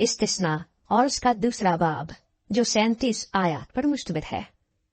इस्तिस्ना और उसका दूसरा बाब जो 37 आयत पर मुश्तमिल है।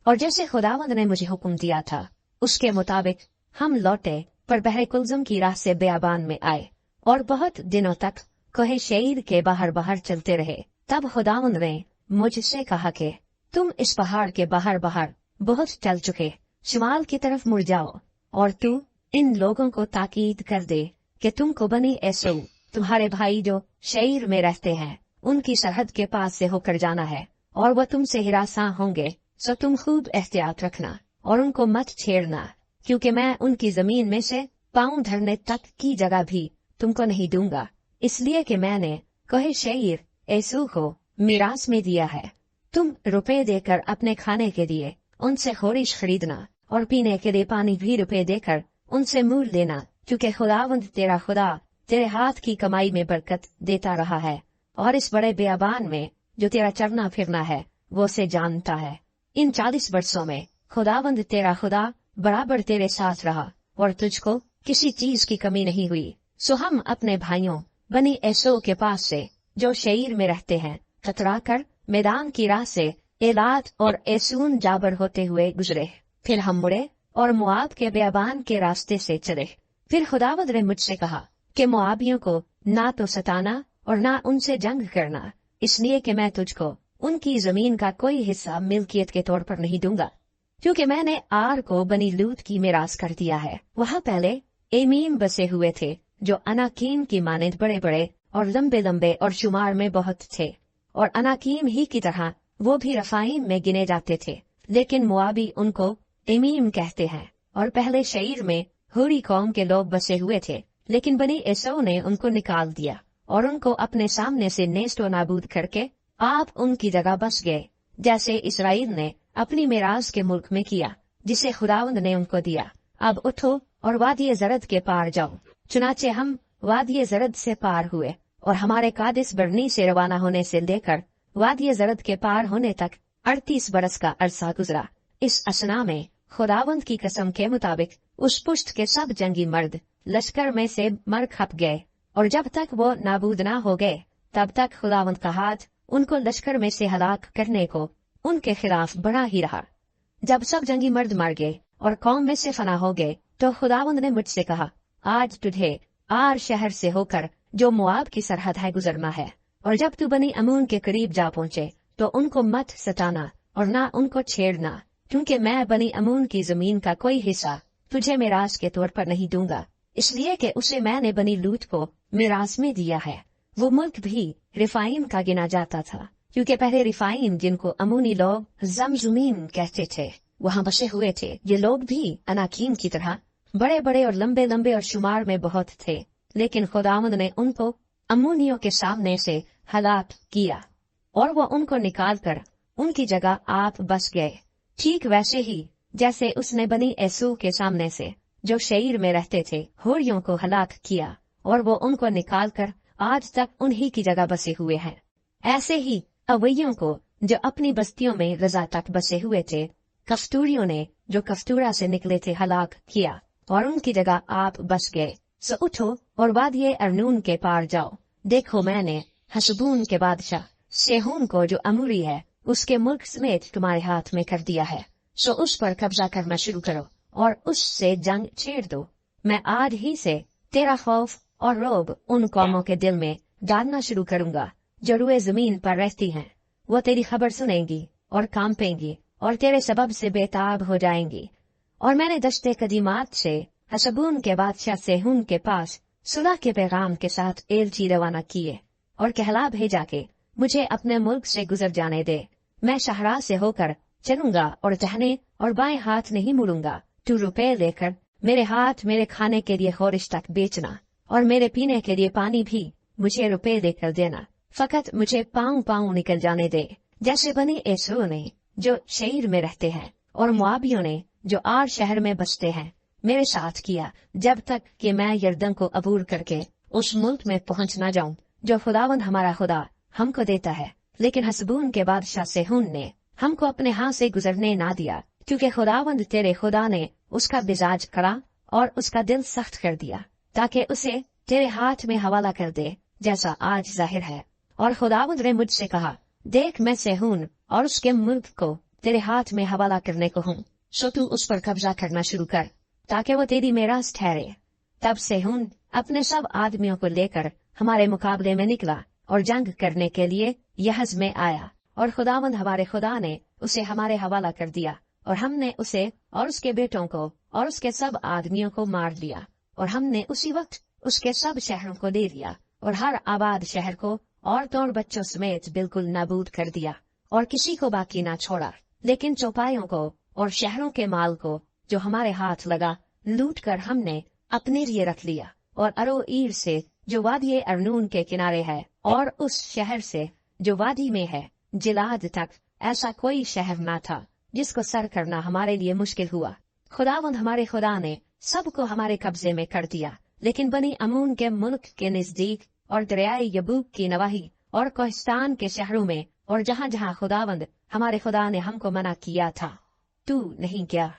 और जैसे खुदावंद ने मुझे हुक्म दिया था उसके मुताबिक हम लौटे पर बहरे कुलज़म की राह से बियाबान में आए और बहुत दिनों तक कोहे शहीर के बाहर बाहर चलते रहे। तब खुदावंद ने मुझसे कहा कि तुम इस पहाड़ के बाहर बाहर बहुत चल चुके, शुमाल की तरफ मुड़ जाओ और तू इन लोगों को ताकीद कर दे कि तुमको बनी एसो तुम्हारे भाई जो शहीर में रहते हैं उनकी सरहद के पास से होकर जाना है और वह तुमसे हिरासा होंगे। सो तुम खूब एहतियात रखना और उनको मत छेड़ना, क्योंकि मैं उनकी जमीन में से पांव धरने तक की जगह भी तुमको नहीं दूंगा, इसलिए कि मैंने कोहे शहीर एसू को मीरास में दिया है। तुम रुपए देकर अपने खाने के लिए उनसे खोरिश खरीदना और पीने के लिए पानी भी रुपए देकर उनसे मूल लेना, क्योंकि खुदावंद तेरा खुदा तेरे हाथ की कमाई में बरकत देता रहा है और इस बड़े बियाबान में जो तेरा चरना फिरना है वो से जानता है। इन 40 वर्षों में खुदावंद तेरा खुदा बराबर तेरे साथ रहा और तुझको किसी चीज की कमी नहीं हुई। सो हम अपने भाइयों बनी एसो के पास से जो शहीर में रहते हैं कतरा कर मैदान की राह से एलात और एसून जाबर होते हुए गुजरे। फिर हम मुड़े और मुआब के बियाबान के रास्ते से चले। फिर खुदावंद ने मुझसे कहा कि मुआबियों को ना तो सताना और ना उनसे जंग करना, इसलिए कि मैं तुझको उनकी जमीन का कोई हिस्सा मिल्कियत के तौर पर नहीं दूंगा, क्योंकि मैंने आर को बनी लूत की मिरास कर दिया है। वहाँ पहले एमीम बसे हुए थे जो अनाकीम की मानद बड़े बड़े और लंबे लंबे और शुमार में बहुत थे, और अनाकीम ही की तरह वो भी रफाइम में गिने जाते थे, लेकिन मुआबी उनको एमीम कहते हैं। और पहले शहीर में हुरी कौम के लोग बसे हुए थे, लेकिन बनी एसो ने उनको निकाल दिया और उनको अपने सामने से नेस्तो नाबूद करके आप उनकी जगह बस गए, जैसे इसराइल ने अपनी मिरास के मुल्क में किया जिसे खुदावंद ने उनको दिया। अब उठो और वादी जरद के पार जाओ। चुनाचे हम वादी जरद से पार हुए और हमारे कादिस बरनी से रवाना होने से लेकर वादी जरद के पार होने तक 38 बरस का अरसा गुजरा। इस असना में खुदावंद की कसम के मुताबिक उस पुष्ट के सब जंगी मर्द लश्कर में से मर खप गए, और जब तक वो नाबूद ना हो गए तब तक खुदावंद का हाथ उनको लश्कर में से हलाक करने को उनके खिलाफ बढ़ा ही रहा। जब सब जंगी मर्द मर गए और कौम में से फना हो गए तो खुदावंद ने मुझसे कहा, आज तुझे आर शहर से होकर जो मुआब की सरहद है गुजरना है, और जब तू बनी अमून के करीब जा पहुँचे तो उनको मत सताना और ना उनको छेड़ना, क्योंकि मैं बनी अमून की जमीन का कोई हिस्सा तुझे मिरास के तौर पर नहीं दूंगा, इसलिए कि उसे मैंने बनी लूत को मिरास में दिया है। वो मुल्क भी रिफाइम का गिना जाता था, क्योंकि पहले रिफाइम जिनको अमूनी लोग जमजुमीन कहते थे वहाँ बसे हुए थे। ये लोग भी अनाकीम की तरह बड़े बड़े और लंबे लंबे और शुमार में बहुत थे, लेकिन खुदावंद ने उनको अमूनियों के सामने से हलाक किया और वो उनको निकाल कर उनकी जगह आप बस गए, ठीक वैसे ही जैसे उसने बनी एसू के सामने से जो शहीर में रहते थे होरियों को हलाक किया और वो उनको निकाल कर आज तक उन्हीं की जगह बसे हुए हैं। ऐसे ही अवैयों को जो अपनी बस्तियों में रजा तक बसे हुए थे कफ्तूरियों ने जो कफ्तूरा से निकले थे हलाक किया और उनकी जगह आप बस गए। सो उठो और वादिये अर्नून के पार जाओ। देखो मैंने हसबून के बादशाह सेहून को जो अमूरी है उसके मुल्क समेत तुम्हारे हाथ में कर दिया है। सो उस पर कब्जा करना शुरू करो और उससे जंग छेड़ दो। मैं आज ही से तेरा खौफ और रौब उन कौमों के दिल में डालना शुरू करूंगा जो रुए जमीन पर रहती हैं। वो तेरी खबर सुनेंगी और कांपेंगी और तेरे सबब से बेताब हो जाएंगी। और मैंने दश्ते कदीमात से हसबून के बादशाह सेहून के पास सुलह के पैगाम के साथ एलची रवाना किए और कहला भेजा के मुझे अपने मुल्क से गुजर जाने दे। मैं शाहरा से होकर चलूंगा और दाहिने और बाएं हाथ नहीं मुड़ूंगा। तू रुपए लेकर मेरे हाथ मेरे खाने के लिए खोरिश तक बेचना और मेरे पीने के लिए पानी भी मुझे रुपए देकर देना। फकत मुझे पाँव पाँव निकल जाने दे, जैसे बनी एसो ने जो शहीर में रहते हैं और मुआबियों ने जो आर शहर में बसते हैं मेरे साथ किया, जब तक कि मैं यरदन को अबूर करके उस मुल्क में पहुंच न जाऊं जो खुदावंद हमारा खुदा हमको देता है। लेकिन हसबून के बादशाह सेहून ने हमको अपने हाथ से गुजरने ना दिया, क्योंकि खुदावंद तेरे खुदा ने उसका मिजाज करा और उसका दिल सख्त कर दिया, ताकि उसे तेरे हाथ में हवाला कर दे, जैसा आज जाहिर है। और खुदावंद ने मुझसे कहा, देख मैं सेहून और उसके मुल्क को तेरे हाथ में हवाला करने को हूँ, सो तू उस पर कब्जा करना शुरू कर ताकि वो तेरी मेरास ठहरे। तब सेहून अपने सब आदमियों को लेकर हमारे मुकाबले में निकला और जंग करने के लिए यहज में आया, और खुदावंद हमारे खुदा ने उसे हमारे हवाला कर दिया, और हमने उसे और उसके बेटों को और उसके सब आदमियों को मार लिया, और हमने उसी वक्त उसके सब शहरों को ले लिया, और हर आबाद शहर को औरतों और बच्चों समेत बिल्कुल नाबूद कर दिया, और किसी को बाकी ना छोड़ा। लेकिन चौपाइयों को और शहरों के माल को जो हमारे हाथ लगा लूट कर हमने अपने लिए रख लिया, और अरोईर से जो वादी अर्नून के किनारे है और उस शहर से जो वादी में है जिलाद तक ऐसा कोई शहर न था जिसको सर करना हमारे लिए मुश्किल हुआ। खुदावंद हमारे खुदा ने सबको हमारे कब्जे में कर दिया, लेकिन बनी अमून के मुल्क के नजदीक और दरियाई यबूक की नवाही और कोहिस्तान के शहरों में और जहाँ जहाँ खुदावंद हमारे खुदा ने हमको मना किया था, तू नहीं गया।